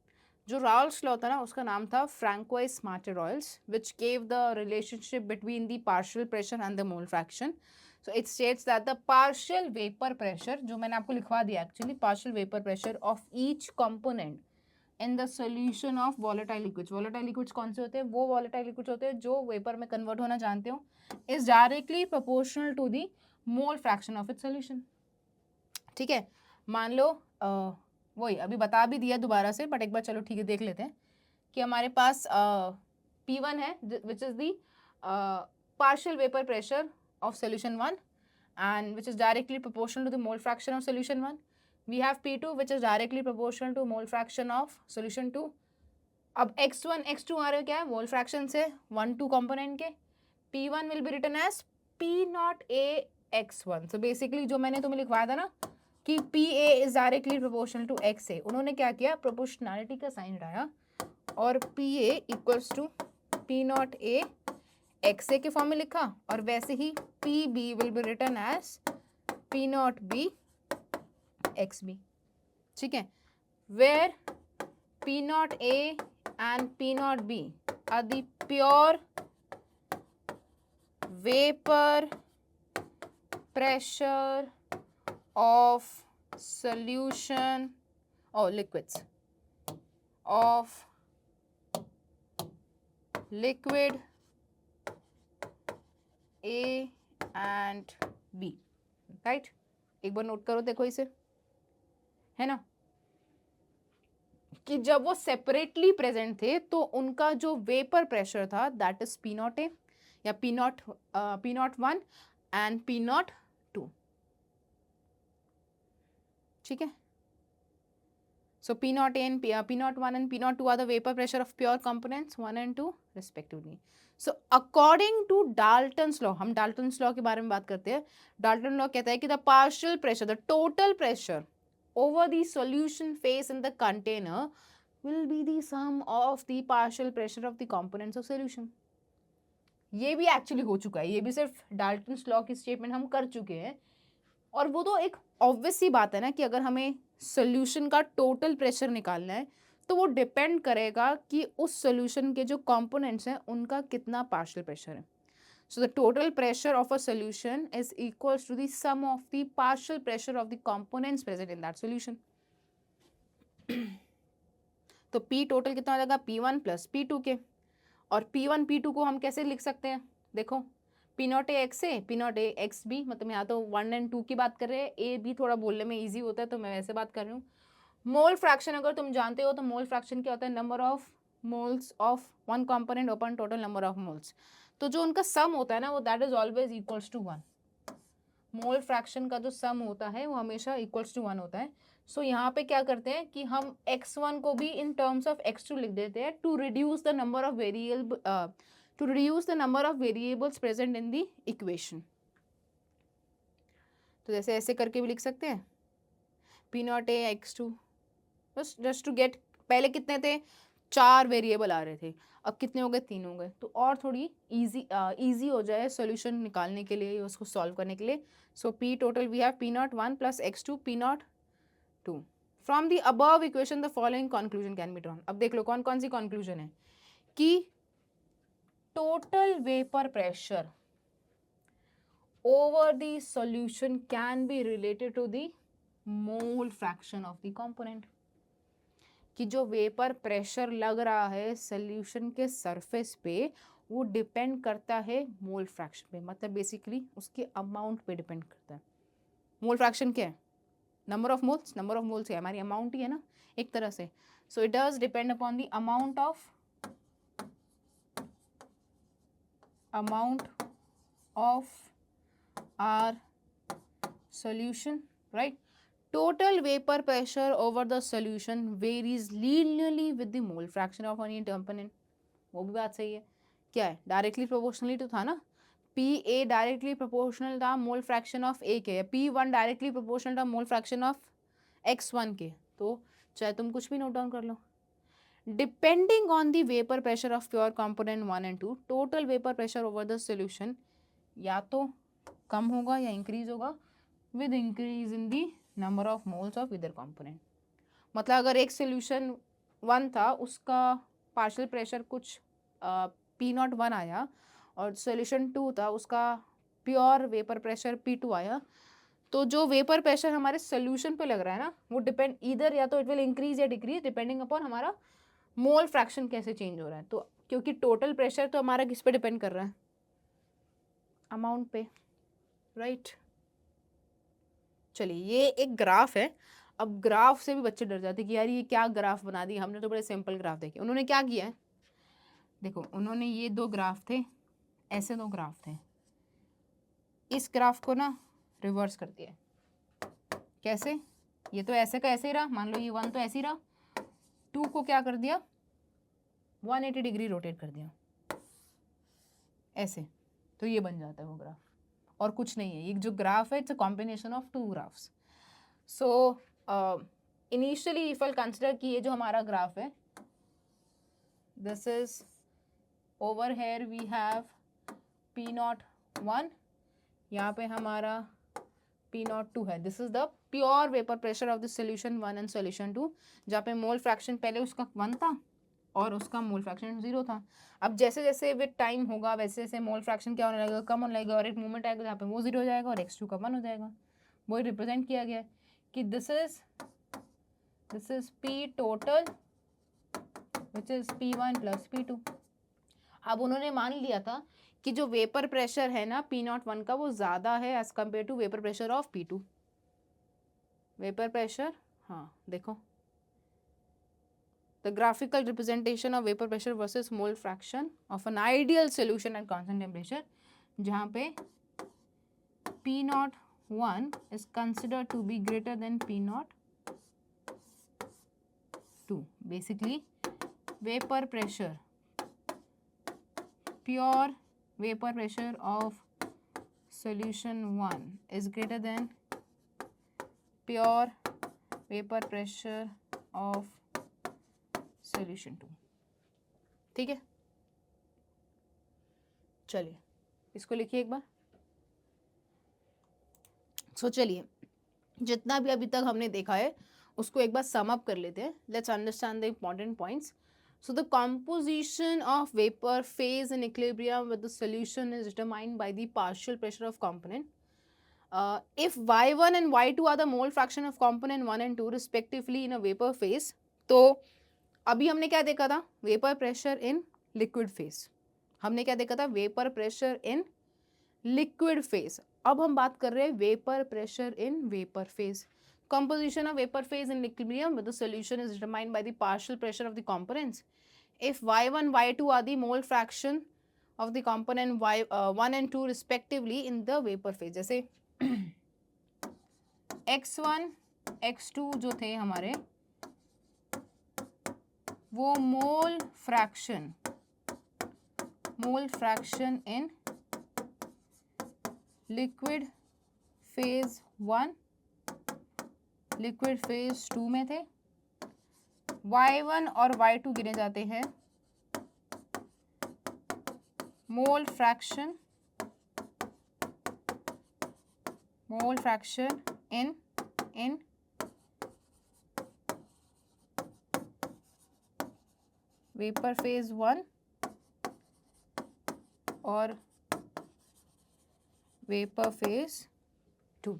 जो राउल्स लॉ था ना, उसका नाम था फ्रैंकोइस मार्टेरॉयल्स, which gave the relationship between the partial pressure and the mole fraction. So it states that the partial vapour pressure, जो मैंने आपको लिखवा दिया actually, partial vapour pressure of each component in the solution of volatile liquids. Volatile liquids कौन से होते हैं? वो वॉलेटाइल लिक्विड्स होते हैं जो वेपर में कन्वर्ट होना जानते हो. Is directly proportional to the mole fraction of its solution. ठीक है, मान लो वही अभी बता भी दिया दोबारा से, बट एक बार चलो ठीक है देख लेते हैं कि हमारे पास P1 है which is the partial vapour pressure of solution 1 and which is directly proportional to the mole fraction of solution 1. We have P2 which is directly proportional to mole fraction of solution 2. अब x1 x2 आ रहे क्या है? Mole fraction से 1 2 component के. P1 will be written as P naught A x1. So basically जो मैंने तुम्हें लिखवाया था ना कि PA is directly proportional to XA, उन्होंने क्या किया? प्रोपोर्शनैलिटी का साइन हटाया और PA equals to P naught A XA के फॉर्म में लिखा, और वैसे ही PB will be written as P naught B XB. ठीक है, where P naught A and P naught B are the pure vapor pressure of solution or liquids of liquid A and B, right? एक बार note करो, देखो इसे, है ना, कि जब वो सेपरेटली प्रेजेंट थे तो उनका जो वेपर प्रेशर था दैट इज P नॉट ए या P naught 1 and P naught 2. ठीक है, so P naught A and P naught 1 and P naught 2 are the vapor pressure of pure components 1 and 2 respectively. So according to Dalton's law, हम Dalton's law के बारे में बात करते हैं. Dalton law कहता है कि the partial pressure, the total pressure over the solution phase in the container will be the sum of the partial pressure of the components of solution. ये भी एक्चुअली हो चुका है, ये भी सिर्फ Dalton's law की स्टेटमेंट हम कर चुके हैं. और वो तो एक ऑब्वियस सी बात है ना कि अगर हमें सोल्यूशन का टोटल प्रेशर निकालना है तो वो डिपेंड करेगा कि उस सोल्यूशन के जो कंपोनेंट्स हैं उनका कितना पार्शियल प्रेशर है. So the total pressure of a solution is equals to the some of the partial pressure of the components present in that solution. तो पी टोटल कितना हो जाएगा? P1 प्लस P2 के. और P1 P2 को हम कैसे लिख सकते हैं? देखो, P naught A X A, P naught A X B, मतलब यहाँ तो 1 एंड 2 की बात कर रहे हैं. ए बी थोड़ा बोलने में ईजी होता है तो मैं वैसे बात कर रही हूँ. मोल फ्रैक्शन अगर तुम जानते हो तो मोल फ्रैक्शन क्या होता है? Number of moles of one component upon total number of moles. तो जो उनका सम होता है ना वो that is always equals to 1. Mole fraction का जो सम होता है वो हमेशा इक्वल्स टू 1 होता है. सो यहाँ पे क्या करते हैं कि हम x1 को भी इन टर्म्स ऑफ x2 लिख देते हैं to reduce the number of variables present in the equation. तो जैसे ऐसे करके भी लिख सकते हैं P नॉट ए x2, बस जस्ट टू गेट. पहले कितने थे? 4 वेरिएबल आ रहे थे, अब कितने हो गए? 3 हो गए. तो और थोड़ी इजी हो जाए सॉल्यूशन निकालने के लिए, उसको सॉल्व करने के लिए. So P total we have P naught 1 plus x2 P naught 2. From the above equation the following conclusion can be drawn. अब देख लो कौन कौन सी कंक्लूजन है कि total vapour pressure over the solution can be related to the mole fraction of the component. कि जो वेपर प्रेशर लग रहा है सोल्यूशन के सरफेस पे वो डिपेंड करता है मोल फ्रैक्शन पे, मतलब बेसिकली उसके अमाउंट पे डिपेंड करता है. मोल फ्रैक्शन क्या है? Number of moles. Number of moles है हमारी अमाउंट ही है ना एक तरह से. So it does depend upon the amount of our solution, right? Total vapor pressure over the solution varies linearly with the mole fraction of any component. वो भी बात सही है. क्या है? डायरेक्टली प्रोपोर्शनली तो था ना. पी ए डायरेक्टली प्रोपोर्शनल था मोल फ्रैक्शन ऑफ ए के. पी वन डायरेक्टली प्रोपोर्शनल था mole fraction of X one के. तो चाहे तुम कुछ भी नोट डाउन कर लो. Depending on the vapour pressure of pure component 1 and 2, total vapour pressure over the solution या तो कम होगा या इंक्रीज होगा with increase in the number of moles of इधर कंपोनेंट. मतलब अगर एक सोल्यूशन 1 था उसका पार्शियल प्रेशर कुछ पी नॉट 1 आया और सोल्यूशन 2 था उसका प्योर वेपर प्रेशर P2 आया, तो जो वेपर प्रेशर हमारे सोल्यूशन पे लग रहा है ना वो डिपेंड इधर या तो इट विल इंक्रीज या डिक्रीज डिपेंडिंग अपॉन हमारा मोल फ्रैक्शन कैसे चेंज हो रहा है. तो क्योंकि टोटल प्रेशर तो हमारा किस पे डिपेंड कर रहा है? अमाउंट पे, राइट. चलिए ये एक ग्राफ है. अब ग्राफ से भी बच्चे डर जाते कि यार ये क्या ग्राफ बना दी हमने, तो बड़े सिंपल ग्राफ देखे. उन्होंने क्या किया है देखो, उन्होंने ये दो ग्राफ थे, ऐसे दो ग्राफ थे, इस ग्राफ को ना रिवर्स कर दिया. कैसे? ये तो ऐसे का ऐसे ही रहा, मान लो ये 1 तो ऐसे ही रहा, 2 को क्या कर दिया 180 डिग्री रोटेट कर दिया ऐसे, तो ये बन जाता है वो ग्राफ. और कुछ नहीं है, ये जो ग्राफ है it's a combination of 2 graphs. So initially if I consider कि ये जो हमारा ग्राफ है, this is over here we have P01, यहाँ पे हमारा P02 है. This is the pure vapour pressure of the solution 1 and solution 2, जहाँ पे मोल फ्रैक्शन पहले उसका 1 था और उसका मोल फ्रैक्शन 0 था. अब जैसे जैसे विद टाइम होगा वैसे वैसे मोल फ्रैक्शन क्या होने लगेगा, कम होने लगेगा, और एक मूवमेंट आएगा जहाँ पे वो 0 हो जाएगा और x2 का 1 हो जाएगा. वो रिप्रेजेंट किया गया है कि this is P total which is P1 plus P2. अब उन्होंने मान लिया था कि जो वेपर प्रेशर है ना P01 का वो ज़्यादा है as compare to vapour pressure of P2. Vapour pressure, हाँ देखो, the graphical representation of vapor pressure versus mole fraction of an ideal solution at constant temperature, जहाँ पे P01 is considered to be greater than P02. Basically, vapor pressure, pure vapor pressure of solution 1 is greater than pure vapor pressure of solution 2. ठीक है, चलिए इसको लिखिए एक बार. सो चलिए जितना भी अभी तक हमने देखा है उसको एक बार सम अप कर लेते हैं. Let's understand the important points. So the composition of vapor phase in equilibrium with the solution is determined by the partial pressure of component. If y1 and y2 are the mole fraction of component 1 and 2 respectively in a vapor phase, तो अभी हमने क्या देखा था? Vapour pressure in liquid phase. हमने क्या देखा था? Vapour pressure in liquid phase. अब हम बात कर रहे हैं vapour pressure in vapour phase. composition of vapor phase in equilibrium with the solution is determined by the partial pressure of the components. If y1 y2 are the mole fraction of the component y1 and 2 respectively in the vapor phase. जैसे x1 x2 जो थे हमारे वो mole fraction in liquid phase 1 liquid phase 2 में थे. y1 और y2 गिने जाते हैं mole fraction in vapour phase 1 और vapour phase 2.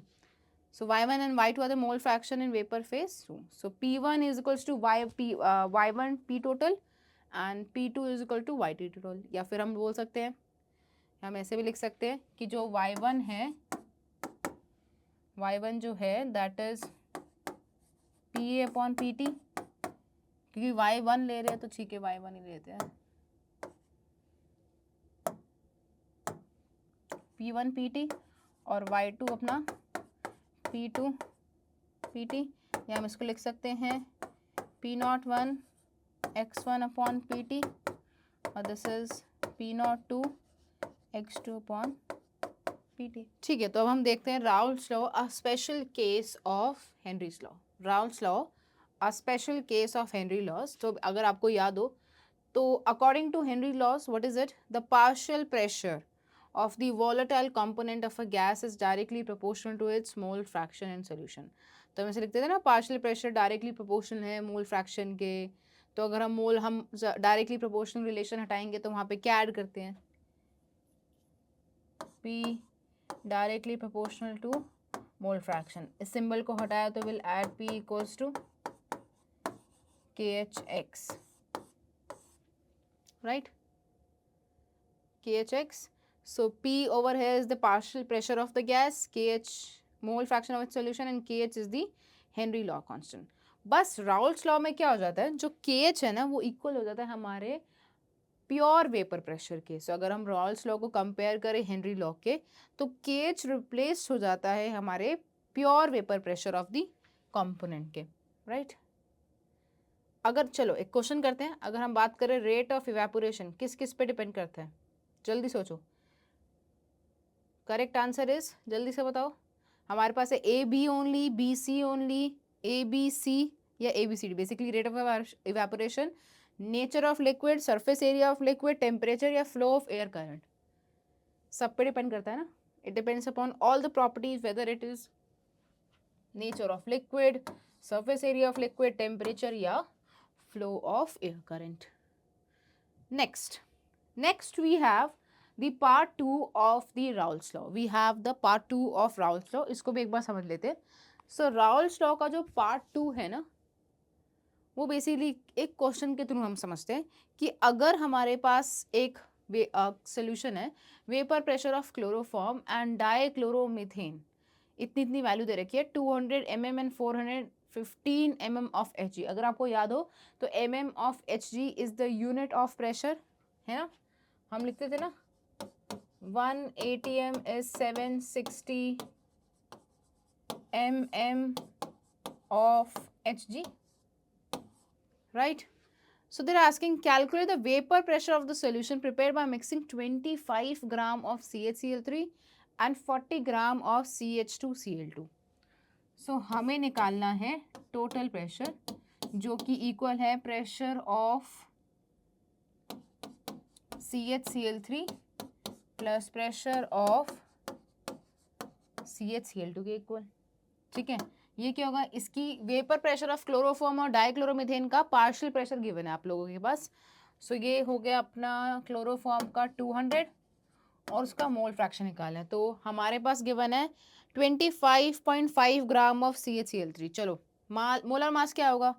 So y1 and y2 are the mole fraction in vapor phase 2. So P1 is equals to y1 P total and P2 is equal to y2 total. या फिर हम बोल सकते हैं, हम ऐसे भी लिख सकते हैं कि जो y1 है, y1 जो है that is PA upon PT, क्योंकि y1 ले रहे हैं तो ठीक है y1 ही लेते हैं. P1 PT और y2 अपना P2 PT, या हम इसको लिख सकते हैं P01 x1 अपॉन PT और this is P02 x2 upon PT। ठीक है, तो अब हम देखते हैं Raoult's law, a special case of Henry's law. Raoult's law, a special case of Henry laws. तो अगर आपको याद हो तो according to Henry laws, what is it? The partial pressure of the volatile component of a gas is directly proportional to its mole fraction in solution। तो हम ऐसे लिखते थे ना, पार्शियल प्रेशर डायरेक्टली प्रोपोर्शनल है मोल फ्रैक्शन के। तो अगर हम डायरेक्टली प्रोपोर्शनल रिलेशन हटाएंगे तो वहाँ पे क्या ऐड करते हैं? P directly proportional to mole fraction. इस सिंबल को हटाया तो will add P equals to KHX, right? KHX. So P over here is the partial pressure of the gas, KH mole fraction of its solution and KH is the Henry law constant। बस Raoult's law में क्या हो जाता है, जो KH है ना वो इक्वल हो जाता है हमारे प्योर वेपर प्रेशर के। सो अगर हम राउल्स लॉ को कंपेयर करें हेनरी लॉ के, तो KH रिप्लेस हो जाता है हमारे pure vapour pressure of the component के, राइट? अगर चलो एक क्वेश्चन करते हैं, अगर हम बात करें रेट ऑफ इवेपोरेशन किस किस पे डिपेंड करता है, जल्दी सोचो। करेक्ट आंसर इज, जल्दी से बताओ। हमारे पास है A B only, B C only, A B C या A B C D. Basically rate of evaporation, nature of liquid, surface area of liquid, temperature या फ्लो ऑफ एयर करंट, सब पे डिपेंड करता है ना। It depends upon all the properties, whether it is nature of liquid, surface area of liquid, temperature या flow of air current. Next we have the part 2 of the Raoult's law। we have the part 2 of Raoult's law। इसको भी एक बार समझ लेते हैं। so Raoult's law का जो part 2 है ना, वो बेसिकली एक क्वेश्चन के थ्रू हम समझते हैं कि अगर हमारे पास एक सोल्यूशन है, vapour pressure of chloroform and dichloromethane, इतनी वैल्यू दे रखी है 200 mm and 415 mm of Hg। अगर आपको याद हो तो mm of Hg is the unit of pressure, है ना? हम लिखते थे ना 1 atm is 760 mm of Hg, right? So they're asking calculate the vapor pressure of the solution prepared by mixing 25 gram of CHCl3 and 40 gram of CH2Cl2। so हमें निकालना है total pressure जो कि इक्वल है pressure of CHCl3 plus pressure of CHCl2 के equal. ठीक है, ये क्या होगा, इसकी वेपर प्रेशर ऑफ क्लोरोफॉर्म और डाइक्लोरोमीथेन का पार्शियल प्रेशर गिवन है आप लोगों के पास। सो ये हो गया अपना क्लोरोफॉर्म का 200 और उसका मोल फ्रैक्शन निकालना है। तो हमारे पास गिवन है 25.5 ग्राम ऑफ CHCl3। चलो मोलर मास क्या होगा,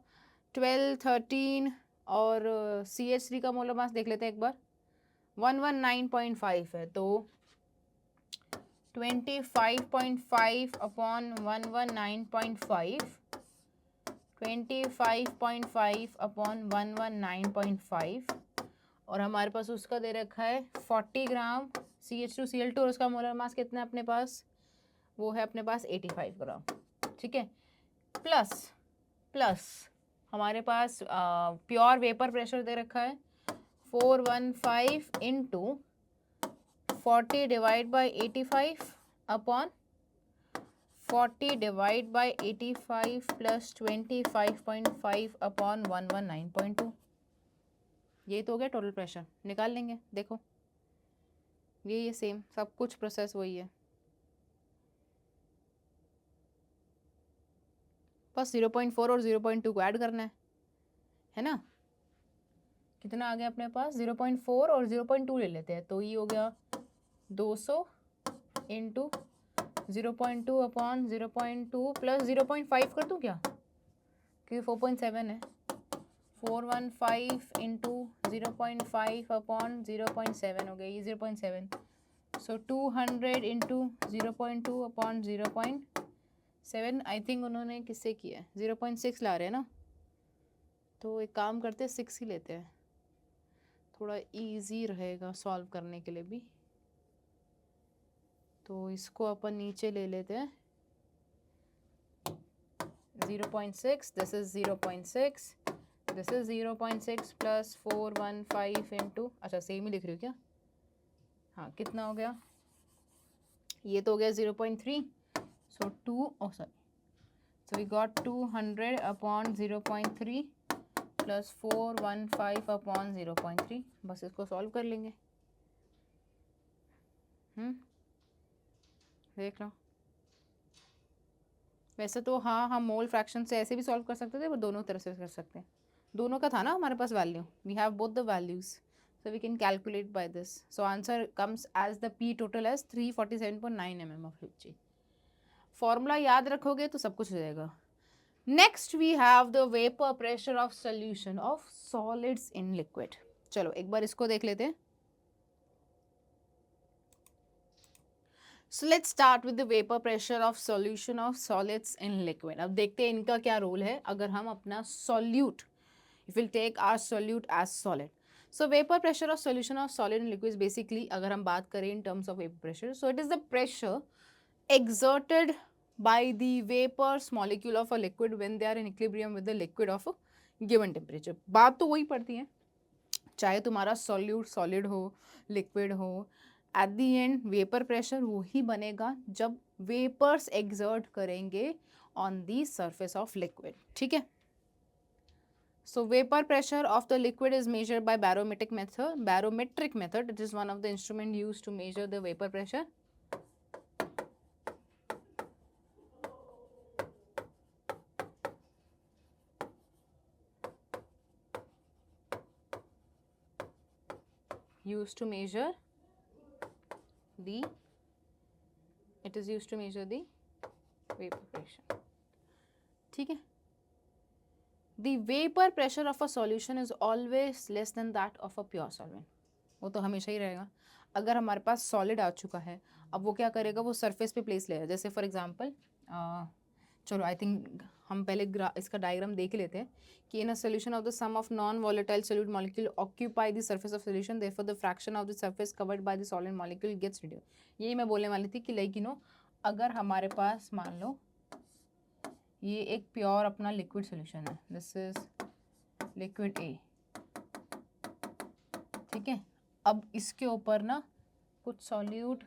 12, 13 और CH3 का मोलर मास देख लेते हैं एक बार, 119.5 है। तो 25.5 अपॉन 119.5, 25.5 अपॉन 119.5 और हमारे पास उसका दे रखा है 40 ग्राम CH2Cl2 और उसका मोलर मास कितना है अपने पास, वो है अपने पास 85 ग्राम। ठीक है, प्लस हमारे पास प्योर वेपर प्रेशर दे रखा है 415 into 40 divide by 85 upon 40 divide by 85 plus 25.5 upon 119.2। ये तो हो गया टोटल प्रेशर, निकाल लेंगे। देखो ये सेम सब कुछ प्रोसेस वही है, बस 0.4 और 0.2 को ऐड करना है ना। कितना आ गया अपने पास, 0.4 और 0.2 ले लेते हैं, तो ये हो गया 200 इंटू 0.2 अपॉन 0.2 प्लस 0.5 कर दूँ क्या, क्योंकि 4.7 है। 415 इंटू 0.5 अपॉन 0.7 हो गया, ये 0.7। सो 200 इंटू 0.2 अपॉन 0.7। आई थिंक उन्होंने किससे किया है, 0.6 ला रहे हैं ना, तो एक काम करते हैं 6 ही लेते हैं, थोड़ा इजी रहेगा सॉल्व करने के लिए भी। तो इसको अपन नीचे ले लेते हैं 0.6, this is 0.6, this is 0.6 plus 415 into, अच्छा सेम ही लिख रही हूँ क्या, हाँ कितना हो गया, ये तो हो गया 0.3, सो 2, oh sorry, so we got 200 upon 0.3 plus 415 upon 0.3, बस इसको सॉल्व कर लेंगे। देख लो, वैसे तो हाँ हम मोल फ्रैक्शन से ऐसे भी सॉल्व कर सकते थे, पर दोनों तरह से कर सकते हैं, दोनों का था ना हमारे पास value, we have both the values, so we can calculate by this, so answer comes as the P total as 347.9 mm of Hg। Formula याद रखोगे तो सब कुछ हो जाएगा। Next we have the vapour pressure of solution of solids in liquid. चलो एक बार इसको देख लेते हैं। So let's start with the vapor pressure of solution of solids in liquid। अब देखते हैं इनका क्या रोल है अगर हम अपना solute, if we'll take our solute as solid। So vapor pressure of solution of solid in liquid is basically, अगर हम बात करें in terms of vapor pressure, so it is the pressure exerted by the vapors molecule of a liquid when they are in equilibrium with the liquid of a given temperature। बात तो वही पड़ती है, चाहे तुम्हारा solute solid हो liquid हो, at the end vapour pressure वही बनेगा जब वेपर्स एक्सर्ट करेंगे on the surface of liquid, ठीक है। So vapour pressure of the liquid is measured by barometric method, it is one of the instrument used to measure the vapour pressure. used to measure the vapor pressure, ठीक है। The vapor pressure of a solution is always less than that of a pure solvent। वो तो हमेशा ही रहेगा। अगर हमारे पास solid आ चुका है, अब वो क्या करेगा, वो सरफेस पे प्लेस लेगा। जैसे फॉर एग्जांपल चलो आई थिंक हम पहले इसका डायग्राम देख लेते हैं कि in a solution of the some of non volatile solute molecule occupy the surface of solution, therefore the fraction of the surface covered by the solid molecule gets reduce. यही मैं बोलने वाली थी कि लाइक यू नो, अगर हमारे पास मान लो ये एक प्योर अपना लिक्विड सोल्यूशन है, दिस इज लिक्विड ए, ठीक है। अब इसके ऊपर ना कुछ सॉलिड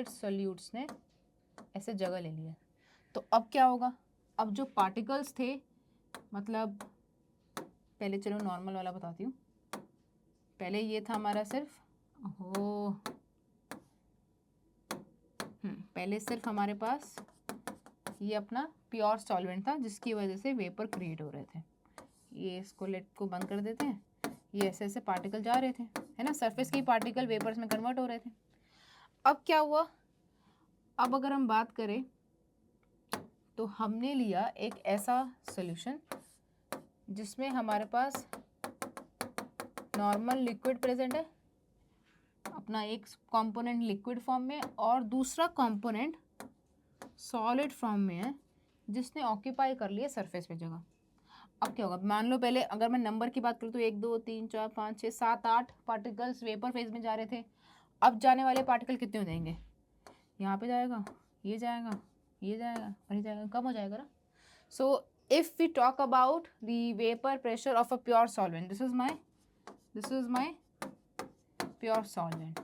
सोल्यूट्स ने ऐसे जगह ले लिया, तो अब क्या होगा, अब जो पार्टिकल्स थे, मतलब पहले चलो नॉर्मल वाला बताती हूँ, पहले ये था हमारा सिर्फ पहले सिर्फ हमारे पास ये अपना प्योर सॉल्वेंट था जिसकी वजह से वेपर क्रिएट हो रहे थे। ये इसको लेट को बंद कर देते हैं, ये ऐसे ऐसे पार्टिकल जा रहे थे, है ना, सरफेस के पार्टिकल वेपर्स में कन्वर्ट हो रहे थे। अब क्या हुआ, अब अगर हम बात करें तो हमने लिया एक ऐसा सॉल्यूशन जिसमें हमारे पास नॉर्मल लिक्विड प्रेजेंट है, अपना एक कंपोनेंट लिक्विड फॉर्म में और दूसरा कंपोनेंट सॉलिड फॉर्म में है जिसने ऑक्यूपाई कर लिया सरफेस पे जगह। अब क्या होगा, मान लो पहले अगर मैं नंबर की बात करूँ तो 1 2 3 4 5 6 7 8 पार्टिकल्स वेपर फेज में जा रहे थे। अब जाने वाले पार्टिकल कितने हो जाएंगे, यहाँ पे जाएगा, ये जाएगा, ये जाएगा और ये जाएगा, कम हो जाएगा ना। So if we talk about the vapour pressure of a pure solvent, this is my pure solvent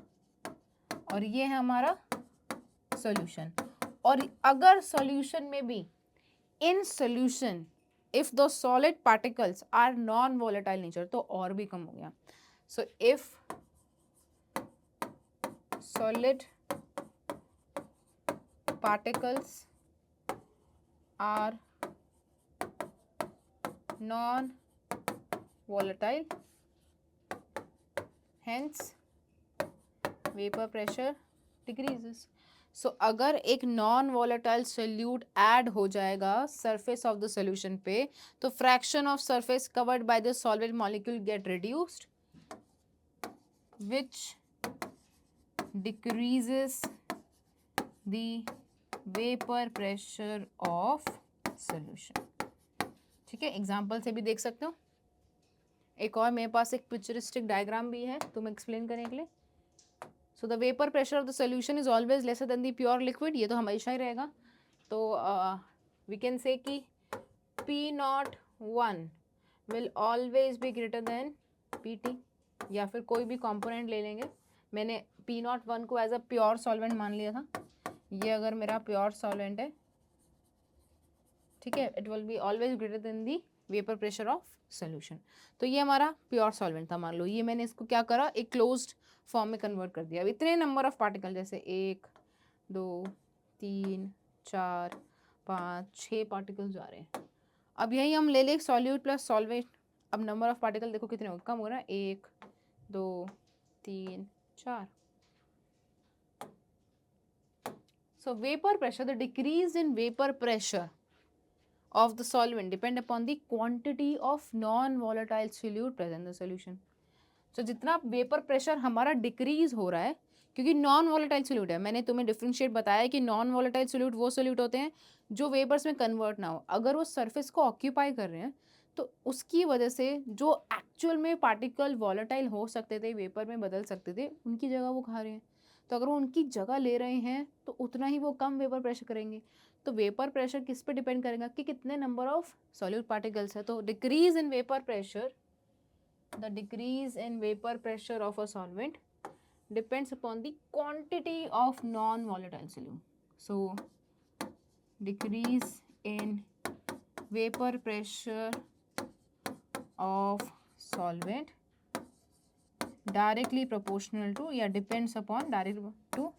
और ये है हमारा सॉल्यूशन। और अगर सॉल्यूशन में भी in solution if the solid particles are non volatile nature, तो और भी कम हो गया। So if solid particles are non-volatile, hence vapor pressure decreases। So अगर एक नॉन वॉलेटाइल सोल्यूट ऐड हो जाएगा सरफेस ऑफ द सोल्यूशन पे, तो fraction of surface covered by the solvent molecule gate reduced which decreases the vapour pressure of solution, ठीक है। Example से भी देख सकते हो। एक और मेरे पास एक पिक्चरिस्टिक डायग्राम भी है तुम्हें एक्सप्लेन करने के लिए। So the vapour pressure of the solution is always lesser than the pure liquid, ये तो हमेशा ही रहेगा। तो वी कैन से कि P01 will always be greater than PT, या फिर कोई भी कंपोनेंट ले लेंगे। मैंने P01 को एज अ प्योर सॉल्वेंट मान लिया था, ये अगर मेरा प्योर सॉल्वेंट है, ठीक है, it will be always greater than the vapour pressure of solution. तो ये हमारा प्योर सॉल्वेंट था, मान लो ये मैंने इसको क्या करा, एक क्लोज्ड फॉर्म में कन्वर्ट कर दिया। अब इतने नंबर ऑफ पार्टिकल, जैसे 1 2 3 4 5 6 पार्टिकल्स जा रहे हैं। अब यही हम ले ले सॉल्यूट प्लस सॉल्वेंट, अब नंबर ऑफ पार्टिकल देखो कितने हो, कम हो रहा है, 1 2 3 4। सो vapour pressure, the decrease in vapour pressure of the solvent depend upon the quantity of non-volatile solute present in the solution. So जितना वेपर प्रेशर हमारा डिक्रीज हो रहा है, क्योंकि नॉन वॉलेटाइल सोल्यूट है, मैंने तुम्हें डिफ्रेंशिएट बताया कि नॉन वॉलेटाइल सोल्यूट वो सोल्यूट होते हैं जो वेपर्स में कन्वर्ट ना हो। अगर वो सरफेस को ऑक्यूपाई कर रहे हैं तो उसकी वजह से जो एक्चुअल में पार्टिकल वॉलेटाइल हो सकते थे, वेपर में बदल सकते थे, उनकी जगह वो खा रहे हैं। तो अगर वो उनकी जगह ले रहे हैं तो उतना ही वो कम वेपर प्रेशर करेंगे। तो वेपर प्रेशर किस पे डिपेंड करेगा कि कितने नंबर ऑफ सॉल्यूट पार्टिकल्स है। तो decrease in vapour pressure, the decrease in vapour pressure of a solvent depends upon the quantity of non-volatile solute. So decrease in vapor pressure of solvent directly proportional to, या depends upon, directly to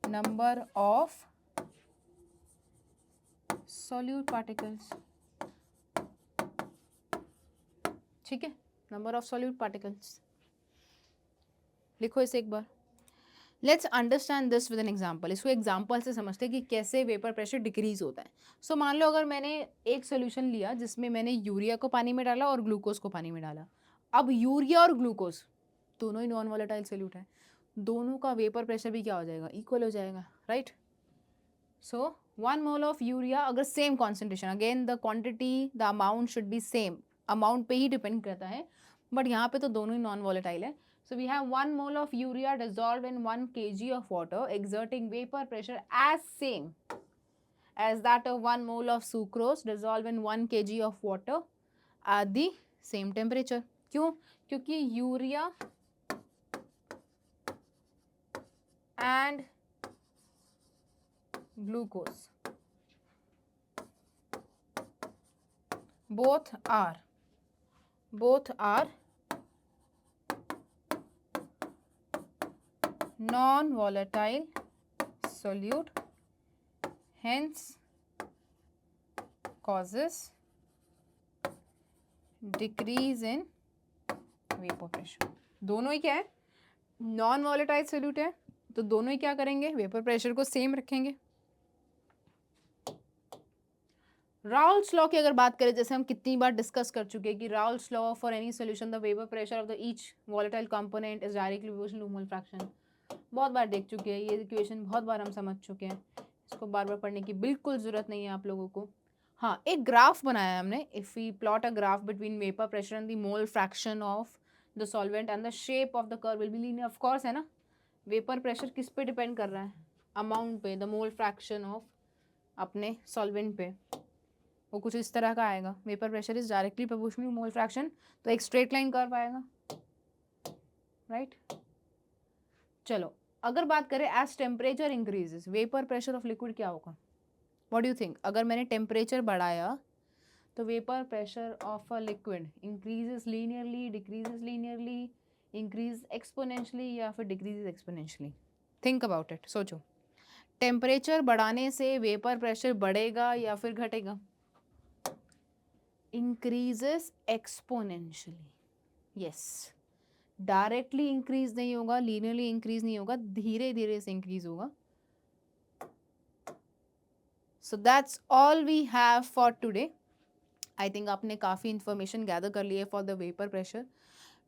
number of solute particles, ठीक है, number of solute particles। लिखो इसे एक बार। Let's understand this with an example. इसको example से समझते हैं कि कैसे वेपर प्रेशर डिक्रीज होता है। सो मान लो अगर मैंने एक सोल्यूशन लिया जिसमें मैंने यूरिया को पानी में डाला और ग्लूकोज को पानी में डाला। अब यूरिया और ग्लूकोज दोनों ही नॉन वोलेटाइल सोल्यूट है, दोनों का वेपर प्रेशर भी क्या हो जाएगा, इक्वल हो जाएगा, right. So 1 mole of urea, अगर same concentration, again the quantity, the amount should be same, amount पे ही डिपेंड करता है, बट यहाँ पे तो दोनों ही नॉन वोलेटाइल है। So we have 1 mole of urea dissolved in 1 kg of water exerting vapor pressure as same as that of 1 mole of sucrose dissolved in 1 kg of water at the same temperature. क्यों? क्योंकि urea and glucose both are non-volatile solute, hence causes decrease in vapor pressure। दोनों ही क्या है, non volatile solute है, तो दोनों ही क्या करेंगे, वेपर प्रेशर को सेम रखेंगे। राउल्स लॉ की अगर बात करें, जैसे हम कितनी बार डिस्कस कर चुके हैं कि Raoult's law for any solution the vapour pressure of the each volatile component is directly proportional to mole fraction. बहुत बार देख चुके हैं ये इक्वेशन, बहुत बार हम समझ चुके हैं, इसको बार बार पढ़ने की बिल्कुल ज़रूरत नहीं है आप लोगों को। हाँ, एक ग्राफ बनाया हमने, if we plot a graph between vapour pressure and the mole fraction of the solvent and the shape of the curve will be linear, of course, है ना। वेपर प्रेशर किस पे डिपेंड कर रहा है, अमाउंट पे, द मोल फ्रैक्शन ऑफ अपने solvent पे, वो कुछ इस तरह का आएगा। Vapour pressure is directly proportional to mole fraction, तो एक स्ट्रेट लाइन कर्व आएगा, राइट। चलो अगर बात करें as temperature increases vapour pressure of liquid क्या होगा, व्हाट डू यू थिंक। अगर मैंने टेम्परेचर बढ़ाया तो vapour pressure of a liquid increases linearly, decreases linearly, increase exponentially, या फिर decreases exponentially. Think about it, सोचो, टेम्परेचर बढ़ाने से वेपर प्रेशर बढ़ेगा या फिर घटेगा, increases exponentially. Yes, directly increase नहीं होगा, लीनियरली इंक्रीज नहीं होगा, धीरे धीरे से इंक्रीज होगा। So that's all we have for today. I think आपने काफ़ी इंफॉर्मेशन गैदर कर ली है for the vapour pressure.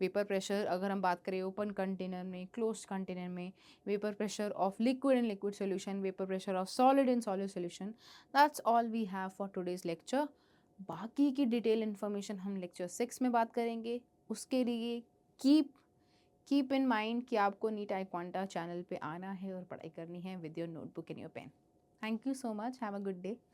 Vapour pressure अगर हम बात करें ओपन कंटेनर में, क्लोज्ड कंटेनर में, vapour pressure of liquid in liquid solution, vapour pressure of solid in solid solution, that's all we have for today's lecture. बाकी की detail information हम lecture 6 में बात करेंगे। उसके लिए कीप कीप इन माइंड कि आपको नीट आई क्वांटा चैनल पे आना है और पढ़ाई करनी है with your notebook and your pen. Thank you so much, have a good day.